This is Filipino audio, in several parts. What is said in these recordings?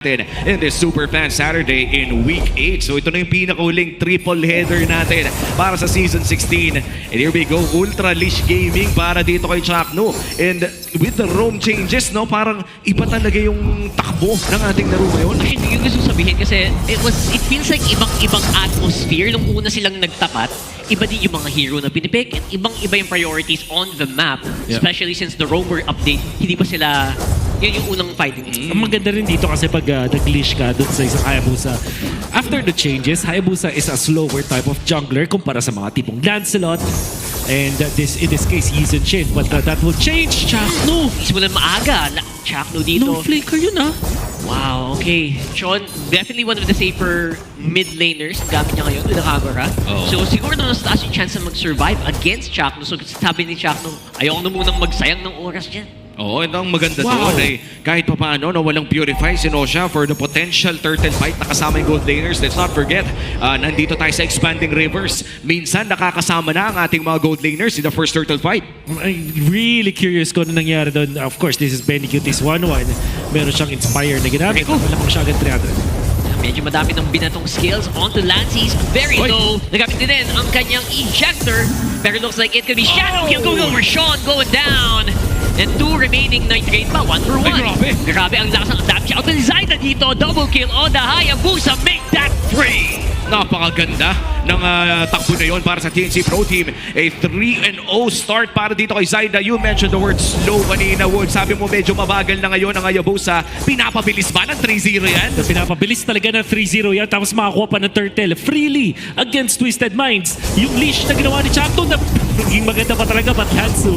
in this Superfan Saturday in Week 8. So ito na yung pinakahuling triple header natin para sa Season 16. And here we go, Ultra Leash Gaming para dito kay Chakno. And with the roam changes, no, parang iba talaga yung takbo ng ating laro ngayon. Actually, yung gusto sabihin kasi it feels like ibang atmosphere nung una silang nagtapat. Iba din yung mga hero na pinipick and ibang-iba yung priorities on the map. Yeah. Especially since the roamer update, hindi pa sila yun yung unang fighting. Ang maganda rin dito kasi pag nag-leash ka dun sa isang Hayabusa, after the changes, Hayabusa is a slower type of jungler kumpara sa mga tipong Lancelot. And in this case, he's in Shin. But that will change. Chakno! Mismo na maaga. Chakno dito. No flicker yun ah. Wow, okay. Sean, definitely one of the safer mid laners gamit niya ngayon with the Kagura. Oh. So siguro na mas taas yung chance na mag-survive against Chakno. So sabi ni Chakno, ayaw na munang magsayang ng oras dyan. Oo, ito ang maganda doon ay kahit pa paano na walang purify si Nosha for the potential turtle fight na kasama yung gold laners. Let's not forget, nandito tayo sa expanding rivers. Minsan nakakasama na ang ating mga gold laners in the first turtle fight. I'm really curious kung ano nangyari doon. Of course, this is Benny Cuties 1-1. Meron siyang inspire na ginamit. Wala siya agad 300. Medyo madami ng binatong skills onto Lancey's. Very low. Nagamit din ang kanyang ejector. Pero looks like it could be Shadow Kill going over Sean going down. And 2 remaining night trade pa, 1 for 1. Ay, grabe ang lakas ng damage. Out ng Zaida dito, double kill on the Hayabusa. Make that 3! Napakaganda ng takbo na yun para sa TNC Pro Team. A 3-0 start para dito kay Zaida. You mentioned the word slow kanina, Wood. Sabi mo medyo mabagal na ngayon ang Hayabusa. Pinapabilis ba ng 3-0 yan? Pinapabilis talaga ng 3-0 yan. Tapos makakuha pa ng turtle freely against Twisted Minds. Yung leash na ginawa ni Chakno na naging maganda pa talaga, but Hansu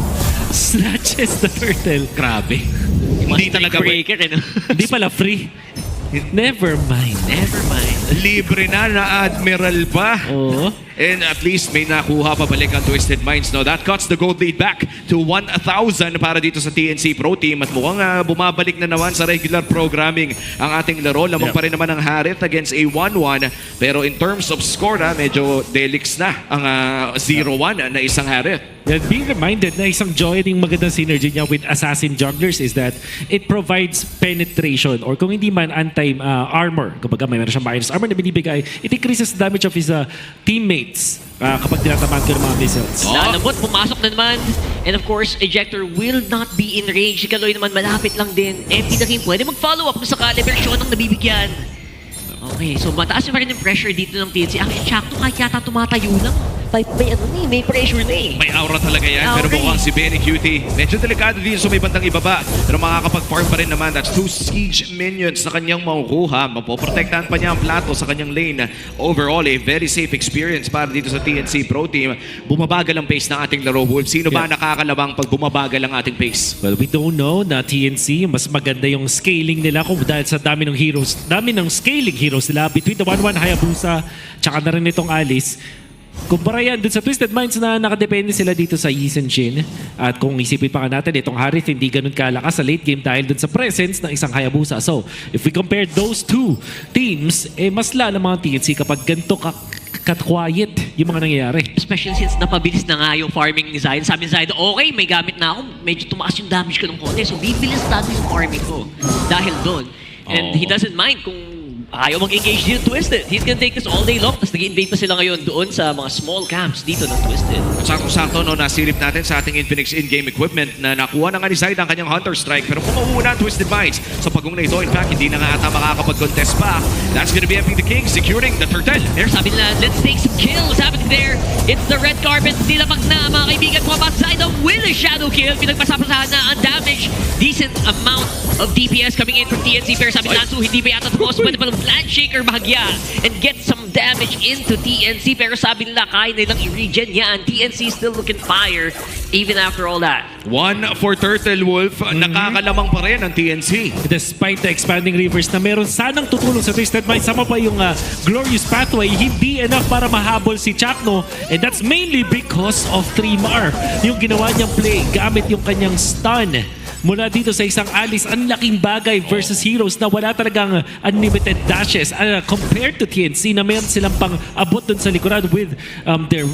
snatches the turtle. Grabe. Hindi talaga breaker, Hindi pala free. Never mind. Never mind. Libre na Admiral pa. Oo. And at least may nakuha pa balik ang Twisted Minds. No, that cuts the gold lead back to 1,000 para dito sa TNC Pro Team. At mukhang bumabalik na naman sa regular programming ang ating laro. Lamang pa rin naman ang Harith against a 1-1. Pero in terms of score, medyo delix na ang 0-1 na isang Harith. Yeah, being reminded na isang joy ng magandang synergy niya with Assassin Jugglers is that it provides penetration or kung hindi man anti-armor. Kapag may meron siyang minus armor na binibigay, it increases the damage of his teammates kapag tinatamaan ko ng mga missiles. Lalambot, pumasok na naman. And of course, Ejector will not be in range. Si Kaloy naman malapit lang din. MP na rin pwede mag-follow up kung sakali. Pero Sean ang nabibigyan. Okay, so mataas pa rin yung pressure dito ng TNC. Actually, Chakno kahit yata tumatayo lang. May pressure na eh. May aura talaga yan. Pero mukhang si Benny Cutie, medyo delikado din sa may bandang ibaba. Pero makakapag-farm pa rin naman. That's 2 siege minions na kanyang makukuha. Mapoprotektahan pa niya ang plato sa kanyang lane. Overall, a very safe experience para dito sa TNC Pro Team. Bumabagal ang pace ng ating laro, Wolf. Sino ba nakakalabang pag bumabagal ang ating pace? Well, we don't know na TNC, mas maganda yung scaling nila kung dahil sa dami ng heroes, dami ng scaling heroes nila between the 1-1 Hayabusa tsaka na rin itong Alice. Kumpara yan dun sa Twisted Minds na nakadepende sila dito sa Yi and Shin. At kung isipin pa ka natin, itong Harith hindi ganun kalakas sa late game dahil dun sa presence ng isang Hayabusa. So, if we compare those two teams, mas lala mga TNC kapag ganito quiet yung mga nangyayari. Especially since napabilis na nga yung farming ni Zaida. Sabi ni Zaida, okay, may gamit na ako. Medyo tumaas yung damage ko ng konti. So, bibilis natin yung farming ko. Dahil doon. And he doesn't mind kung ayaw mag-engage dito Twisted. He's gonna take this all day long. Tapos nag-invade pa sila ngayon doon sa mga small camps dito ng Twisted. Sakto-sakto, no, nasilip natin sa ating Infinix in-game equipment na nakuha na nga ni Zaida ang kanyang Hunter Strike. Pero kung mauuna ang Twisted Minds sa pagong na ito, in fact, hindi na nga ata makakapag-contest pa. That's gonna be MP the King securing the turtle. Pero sabi nila, let's take some kills happening there. It's the red carpet. Nilapag na mga kaibigan ko. Zaida with a shadow kill. Pinagpasapasahan na ang damage. Decent amount of DPS coming in from TNC. Pero sabi nila, hindi ba yata tapos? Pwede pa Land Shaker bahagya and get some damage into TNC. Pero sabi nila, kaya nilang i-regen yan. TNC still looking fire even after all that. 1 for Turtle Wolf. Nakakalamang pa rin ang TNC. Despite the expanding rivers na meron sanang tutulong sa Twisted Minds, sama pa yung Glorious Pathway, hindi enough para mahabol si Chakno. And that's mainly because of 3-Mar. Yung ginawa niyang play, gamit yung kanyang stun mula dito sa isang Alice. Ang laking bagay versus Heroes na wala talagang unlimited dashes compared to TNC na meron silang pang abot dun sa likuran with their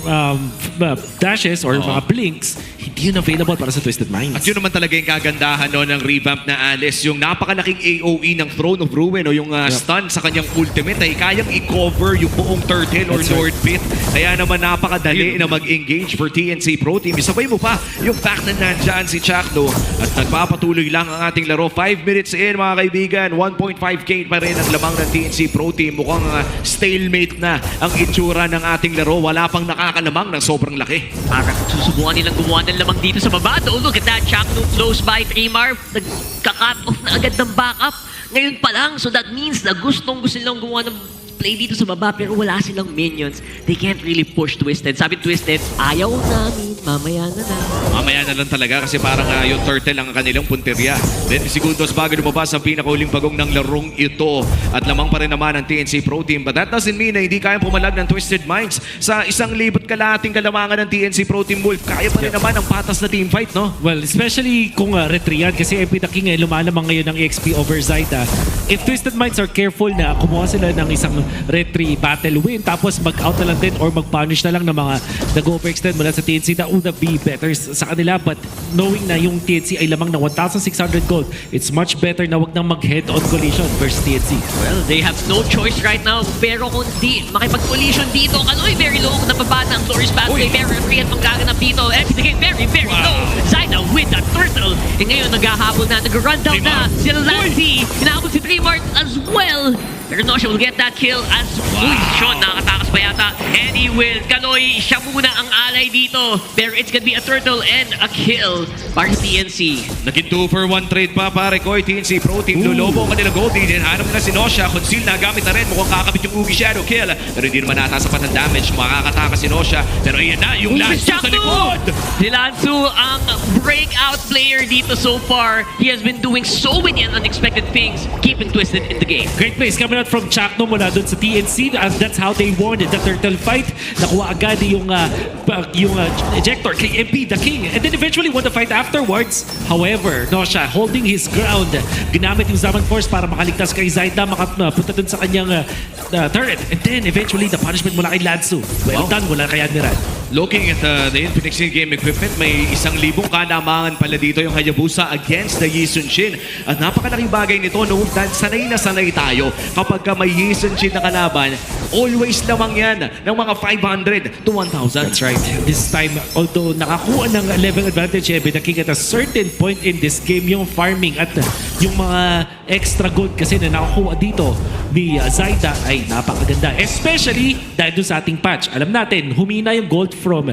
dashes or mga blinks. Hindi yun available para sa Twisted Minds. At yun naman talaga yung kagandahan no, ng revamp na Alice. Yung napakalaking AOE ng Throne of Ruin o yung stun sa kanyang ultimate ay kayang i-cover yung buong turtle or That's right. Lord Pit. Kaya naman napakadali na mag-engage for TNC Pro Team. Isabay mo pa yung fact na nandyan si Chakno at nagpapatuloy lang ang ating laro. 5 minutes in mga kaibigan. 1.5k pa rin ang lamang ng TNC Pro Team. Mukhang stalemate na ang itsura ng ating laro. Wala pang nakakalamang ng sobrang laki. Parang susubukan nilang gumawa ng lamang dito sa baba. Oh, look at that. Chakno close by 3-mar. Nagka-cut off na agad ng backup. Ngayon pa lang. So that means na gusto nilang gumawa ng play dito sa baba pero wala silang minions. They can't really push Twisted. Sabi Twisted, ayaw namin. Mamaya na lang. Mamaya na lang talaga kasi parang yung turtle ang kanilang punteriya. 20 segundos bago lumabas ang pinakauling bagong ng larong ito. At lamang pa rin naman ang TNC Pro Team. But that doesn't mean na hindi kayang pumalag ng Twisted Minds. Sa 1,000 kalahating kalamangan ng TNC Pro Team Wolf, kaya pa rin naman ang patas na team fight, no? Well, especially kung retrian kasi MP the King lumalamang ngayon ng EXP over Zyda. If Twisted Minds are careful na kumuha sila ng isang retry battle win tapos mag-out na lang din or mag-punish na lang ng mga nag-overextend mula sa TNC, that would be better sa kanila. But knowing na yung TNC ay lamang na 1,600 gold, it's much better na wag nang mag-head-on collision versus TNC. Well, they have no choice right now. Pero kung di makipag-collision dito, Kaloy very low kung nababa ng Glorious Pathway. Very free at manggaganap dito. Everything very, very low. Zyda with the turtle. E ngayon, naghahabol na. Nag-run down na. Sila Lancy. Hinahabol si Tremart as well. Pero Nosha will get that kill as Uy, Sean, nakakatakas pa yata. And he will. Kaloy, siya muna ang alay dito. Pero it's gonna be a turtle and a kill para sa TNC. Naging 2 for 1 trade pa pare ko. TNC Pro Team lulobo ang kanilang gold. Hinahanap na si Nosha. Conceal na gamit na rin. Mukhang kakabit yung Ugi Shadow kill. Pero hindi naman natasapat ng damage. Makakataka si Nosha. Pero iyan na yung Lansu sa likod. Si Lansu ang breakout player dito so far. He has been doing so many unexpected things, keeping Twisted in the game. Great plays coming out from Chakno mula dun sa TNC. That's how they won the turtle fight. Nakuha agad yung ejector kay MP the King. And then eventually won the fight afterwards. However, Nosha holding his ground. Ginamit yung Zaman Force para makaligtas kay Zyda, makapunta dun sa kanyang turret. And then eventually the punishment mula kay Lansu. Well done mula kay Admiral. Looking at the Infinix game equipment, may 1,000 kalamangan pala dito yung Hayabusa against the Yisun Shin. At napakalaking bagay nito, no? Dahil sanay na sanay tayo. Kapag may Yisun Shin na kalaban, always lamang yan ng mga 500 to 1,000. That's right. This time, although nakakuha ng level advantage, the King at a certain point in this game, yung farming at yung mga extra gold kasi na nakakuha dito ni Zyda ay napakaganda. Especially dahil dun sa ating patch. Alam natin, humina yung gold from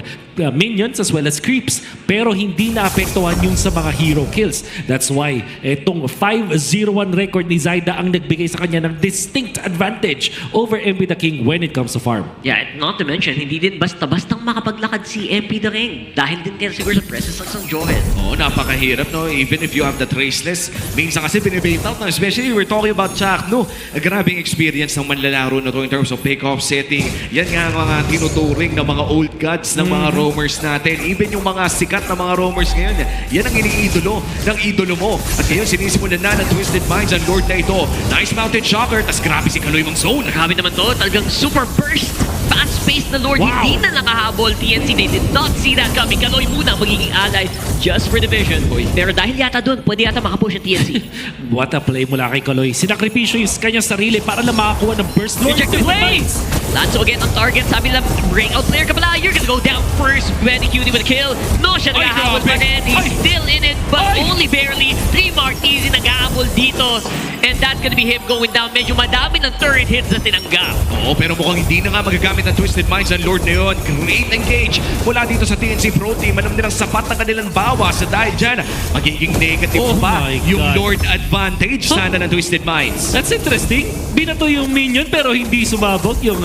minions as well as creeps. Pero hindi naapektuhan yung sa mga hero kills. That's why itong 5-0-1 record ni Zyda ang nagbigay sa kanya ng distinct advantage over MP the King when it comes to farm. Yeah, and not to mention, hindi din basta-bastang makapaglakad si MP the King. Dahil din kaya siguro sa presence ng isang Joel. Oo, napakahirap, no? Even if you have the traceless. Minsan kasi binibait out, no? Especially we're talking about Chak, no? Grabing experience ng manlalaro na to in terms of pick-off setting. Yan nga ang mga tinuturing ng mga old gods ng mga roamers natin. Even yung mga sikat na mga roamers ngayon, yan ang iniidolo ng idolo mo. At ngayon, sinisimulan na ng Twisted Minds ang Lord na ito. Nice mounted shocker, tas grabe si Kaloy Mang Zone. Grabe naman to, talagang super burst. Fast-paced na Lord, Wow. hindi na nakahabol. TNC, they did not see that coming. Kaloy muna magiging ally just for the vision. Pero dahil yata doon, pwede yata makapush ang TNC. What a play mula kay Kaloy. Sinakripisyo yung kanyang sarili para lang makakuha ng burst. Rejected plays! Lanzo again on target. Sabi nila, breakout player ka pala. You're gonna go down first. Benny Cutie with a kill. No siya naghahabol pa rin. He's still in it, but only barely. 3 Marquez naghahabol dito. And that's gonna be him going down. Medyo madami ng turret hits na tinanggap. Oo, pero mukhang hindi na nga magagamit ng Twisted Minds ang Lord na yun. Great engage mula dito sa TNC Pro Team. Alam nilang sapat na kanilang bawas dahil dyan magiging negative Oh pa my yung God. Lord advantage sana ng Twisted Minds. That's interesting. Binato yung minion pero hindi sumabog yung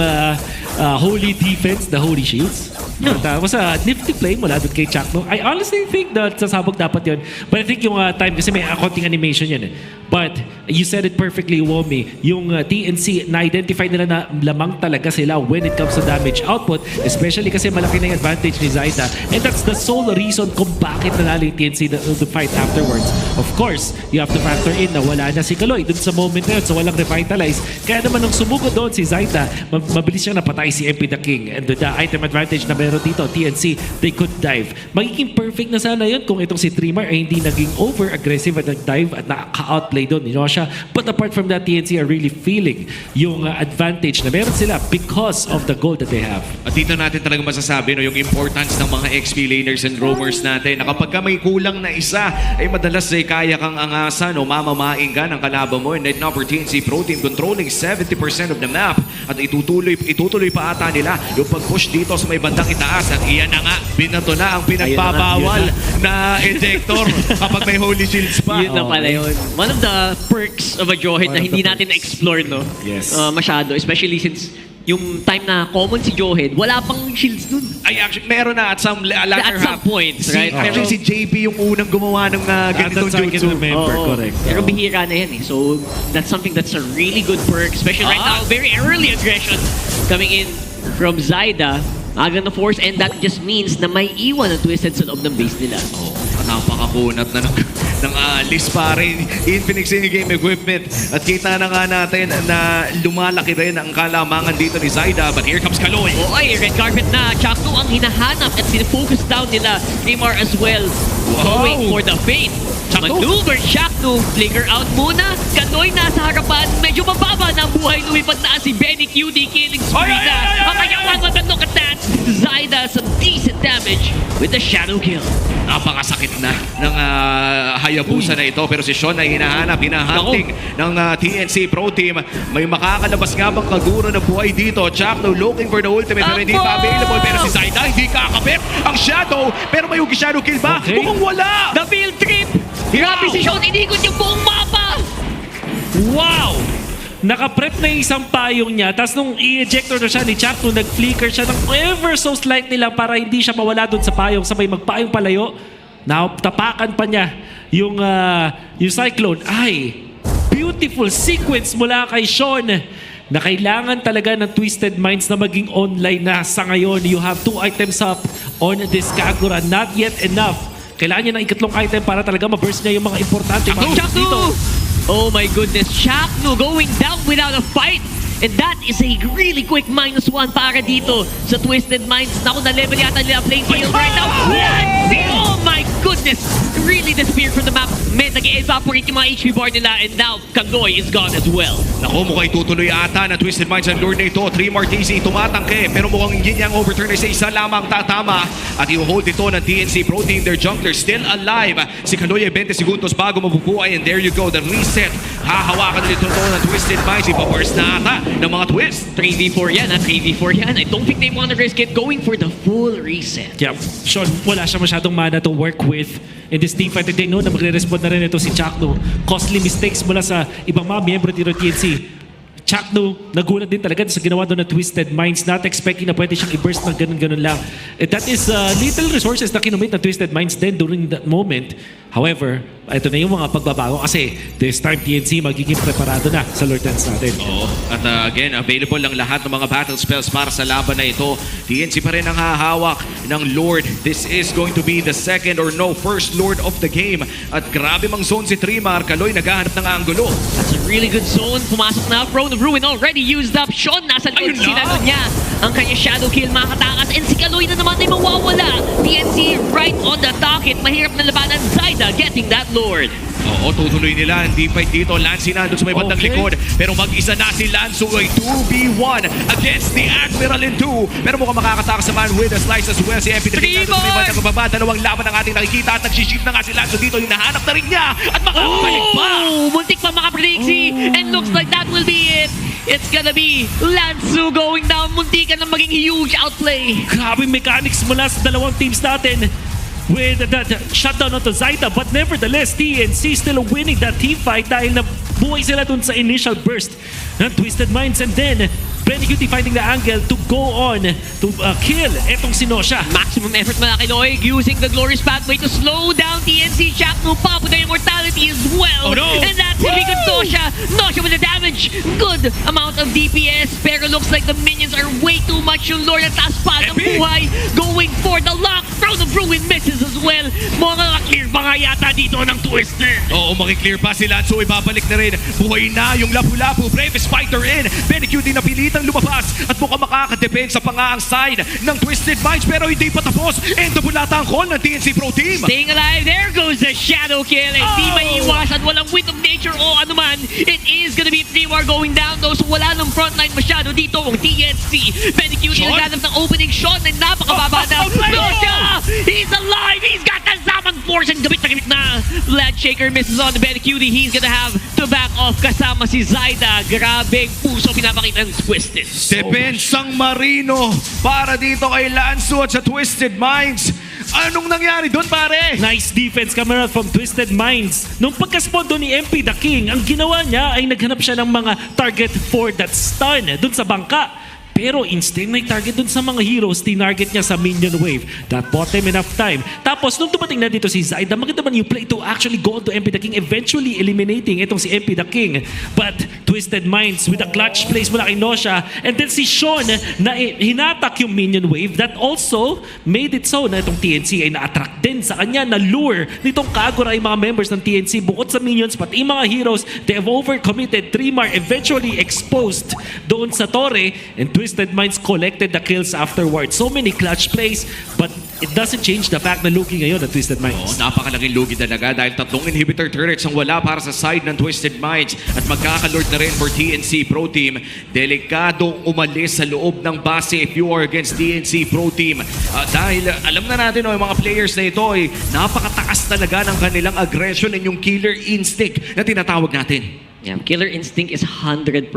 holy defense, the holy shields. But was a nifty play mula doon kay Chakno. I honestly think that sasabog dapat yun. But I think yung time kasi may konting animation yan eh. But you said it perfectly, Womi. Yung TNC, na-identify nila na lamang talaga sila when it comes to damage output. Especially kasi malaki na yung advantage ni Zaita. And that's the sole reason kung bakit nanalo yung TNC the fight afterwards. Of course, you have to factor in na wala na si Kaloy dun sa moment na yun. So walang revitalize. Kaya naman nung sumugod doon si Zaita, mabilis siyang napatay si MP the King. And with the item advantage na meron dito, TNC, they could dive. Magiging perfect na sana yun kung itong si Trimar ay hindi naging over-aggressive at nag-dive at nakaka-outplay doon ni Nosha. But apart from that, TNC are really feeling yung advantage na meron sila because of the gold that they have. At dito natin talaga masasabi no, yung importance ng mga XP laners and roamers natin na kapag ka may kulang na isa, ay madalas ay kaya kang angasan o mamamain ka ng kalaban mo. And right now for TNC Pro Team, controlling 70% of the map at itutuloy pa ata nila yung pag-push dito sa may bandang itaas. At iyan na nga, binato na ang pinagbabawal na ejector kapag may holy shields pa. Yun na pala yun. One of the perks of a Johead na hindi natin na-explore, no? Yes. Masyado. Especially since yung time na common si Johead, wala pang shields dun. Ay, actually, meron na at some latter At some half. point, right? Actually, si JP yung unang gumawa ng ganitong That's I can jutsu. remember, Oo. correct. Pero bihira na yan eh. So, that's something that's a really good perk. Especially right now, very early aggression coming in from Zaida. Aga na force, and that just means na may iwan ang Twisted sa loob ng base nila. Napakakunat na ng list pa rin. Infinix in-game equipment. At kita na nga natin na lumalaki rin ang kalamangan dito ni Zaida. But here comes Kaloy. Oh, ay, red carpet na. Chakno ang hinahanap at sinifocus down nila. Neymar as well. Going for the fate. Chakno. Maneuver Chakno. Flicker out muna. Kaloy nasa harapan. Medyo mababa na ang buhay. Lumipad na si Benny QD. Killing spree na. Ang kanyang one. But look at that. Zaida some decent damage with the shadow kill. Napakasakit na ng Hayabusa na ito. Pero si Sean ay hinahunting ng TNC Pro Team. May makakalabas nga bang kaguro na buhay dito. Chakno looking for the ultimate pero hindi pa available. Pero si Zaida hindi kakapit ang shadow. Pero may hugi shadow kill ba? Okay. Mukhang wala! The field trip. Grabe si Sean. Inikot yung buong mapa. Wow! Nakaprep na yung isang payong niya, tapos nung i-ejector na siya ni Chakno, nag-flicker siya ng ever so slightly lang para hindi siya mawala dun sa payong, sabay magpayong palayo. Now, tapakan pa niya yung Cyclone. Ay, beautiful sequence mula kay Sean na kailangan talaga ng Twisted Minds na maging online na sa ngayon. You have 2 items up on this Kagura. Not yet enough. Kailangan niya ng ikatlong item para talaga ma-burst niya yung mga importante. Chakno! Oh my goodness, Chakno going down without a fight. And that is a really quick -1 para dito sa Twisted Minds. Naku, na-level yata nila playing field right now. Oh my goodness! Really disappeared from the map. Nag-evaporate yung mga HP bar nila and now Kaloy is gone as well. Naku, mukhang itutuloy ata na Twisted Minds ang lure na ito. 3 TC tumatangke pero mukhang hindi niyang overturn ay sa isa lamang tatama. At i-hold ito ng TNC Pro Team. Their jungler still alive. Si Kaloy ay 20 segundos bago mabubuhay and there you go. The reset. Hahawakan nito ng Twisted Minds. Ipa-burst na ata ng mga Twist. 3v4 yan, 3v4 yan. I don't think they want to risk it going for the full reset. Yeah, Sean, wala siya masyadong mana to work with in this team fight. They know na magre-respond na rin ito si Chakno. Costly mistakes mula sa ibang mga miyembro dito TNC. Chakno, nagulat din talaga sa ginawa doon na Twisted Minds. Not expecting na pwede siyang i-burst ng ganun-ganun lang. And that is little resources na kinumit ng Twisted Minds then during that moment. However, ito na yung mga pagbabago kasi this time TNC magiging preparado na sa Lord Dance natin. Oo. At again, available lang lahat ng mga battle spells para sa laban na ito. TNC pa rin ang hahawak ng Lord. This is going to be the second or no, first Lord of the game. At grabe mang zone si Trimar. Kaloy naghahanap ng anggulo. That's a really good zone. Pumasok na. Throne of Ruin already used up. Sean, nasa likod. Ayun na! Sinalo niya ang kanyang shadow kill makatakas. And si Kaloy na naman ay mawawala. TNC right on the docket. Mahirap na labanan. Zaida getting that Lord. Oo, tutuloy nila. Hindi fight dito. Lancy na doon sa may bandang likod. Pero mag-isa na si Lanzo ay 2v1 against the Admiral in 2. Pero mukhang makakatakas naman with a slice as well. Si MP3 na doon sa may bandang bababa. Dalawang laban ang ating nakikita at nagsishift na nga si Lanzo dito. Hinahanap na rin niya at makakabalik pa. Muntik pa makaprediksi. And looks like that will be it. It's gonna be Lanzo going down. Muntikan na maging huge outplay. Grabe mechanics mula sa dalawang teams natin. With that shutdown onto Zaida, but nevertheless, TNC still winning that team fight dahil nabuhay sila dun sa initial burst ng Twisted Minds. And then, Benny Cutie finding the angle to go on to kill etong si Nosha. Maximum effort mula kay Loig using the glorious pathway to slow down TNC. Shaknu pa with the immortality as well. Oh, no. And that's it. We got Nosha. Nosha with the damage. Good amount of DPS. Pero looks like the minions are way too much. Yung Lord at taas pa ng Epic. buhay. Going for the lock. Throne of Ruin misses as well. Mga clear pa nga yata dito ng Twister. Oo, makiklear pa si Lanzo, ibabalik na rin. Buhay na yung lapu-lapu, bravest fighter in. Benny Cutie napilitang lumabas at mukhang makakadepensa pa nga ang side ng Twisted Minds pero hindi pa tapos. Endable ata ang call ng TNC Pro Team. Staying alive, there goes the shadow kill. And di maiiwasan, walang wit of nature o anuman. It is gonna be 3-war going down though, so wala nang frontline masyado dito ang TNC. Benny Cutie Sean? naghanap ng opening shot na napakababa na. Nosha! He's alive! He's got the Zaman Force and gamit na. Land Shaker misses on the Benny Cutie. He's gonna have to back off kasama si Zaida. Grabing puso pinapakita ng Twisted. Depensang Marino para dito kay Lanzo at sa Twisted Minds. Anong nangyari doon, pare? Nice defense camera from Twisted Minds. Nung pagka-spawn doon ni MP The King, ang ginawa niya ay naghanap siya ng mga target for that stun doon sa bangka. Pero instead may target dun sa mga heroes, tinarget niya sa minion wave. That bought him enough time. Tapos nung dumating na dito si Zaida, maganda man yung play to actually go on to MP The King, eventually eliminating itong si MP The King. But Twisted Minds with a clutch plays mula kay Nosha, and then si Sean na hinatak yung minion wave that also made it so na itong TNC ay na-attract din sa kanya, na lure nitong Kagura ay mga members ng TNC. Bukod sa minions, pati yung mga heroes, they have overcommitted. 3-mar eventually exposed doon sa Torre, and Twisted Minds collected the kills afterwards. So many clutch plays, but it doesn't change the fact na lugi ngayon ng Twisted Oh, Minds. napakalaking lugi talaga dahil 3 inhibitor turrets ang wala para sa side ng Twisted Minds at magkakalord na rin for TNC Pro Team. Delikadong umalis sa loob ng base if you are against TNC Pro Team. Dahil alam na natin yung mga players na ito ay napakataas talaga ng kanilang aggression and yung killer instinct na tinatawag natin. Yeah, killer instinct is 100%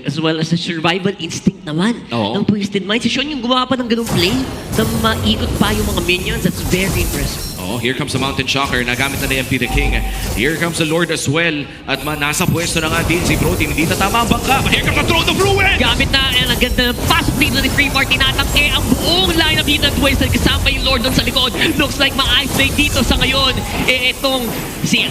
as well as a survival instinct naman Oo. ng Twisted Minds. Si Sean yung gumawa pa ng ganung play na maikot pa yung mga minions. That's very impressive. Oh, here comes the Mountain Shocker. Nagamit na ni MP The King. Here comes the Lord as well. At nasa pwesto na nga TNC Pro Team. Hindi tatama ang bangka. But here comes the Throne of Ruin! Gamit na, and ang ganda ng pasok dito ni Freemart. Tinatangke ang buong lineup dito ng Twisted kasama yung Lord doon sa likod. Looks like ma-isolate dito sa ngayon. Itong si...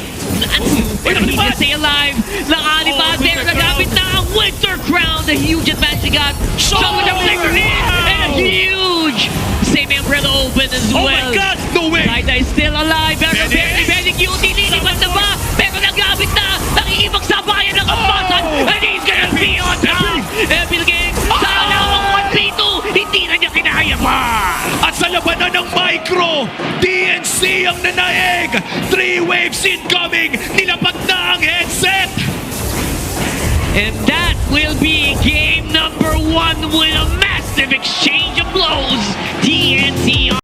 Hindi na stay alive. Langalipad. Pero nagamit na ang Winter Crown. The huge advantage he got. Shot with a flicker in. And a huge... Same umbrella open as well. Oh my God! No way! Zaida is still alive. Pero very cutie. Lilipat na ba? Pero nagamit na. Nakiibang sa bayan ng kapasan. And he's gonna be on top. Epic game. Sana ang 1v2. Hindi na niya kinaya pa. At sa labanan ng Micro, TNC ang nanaig. 3 waves incoming. Nilapag na ang headset. And that will be game number 1 with a massive exchange of blows. TNC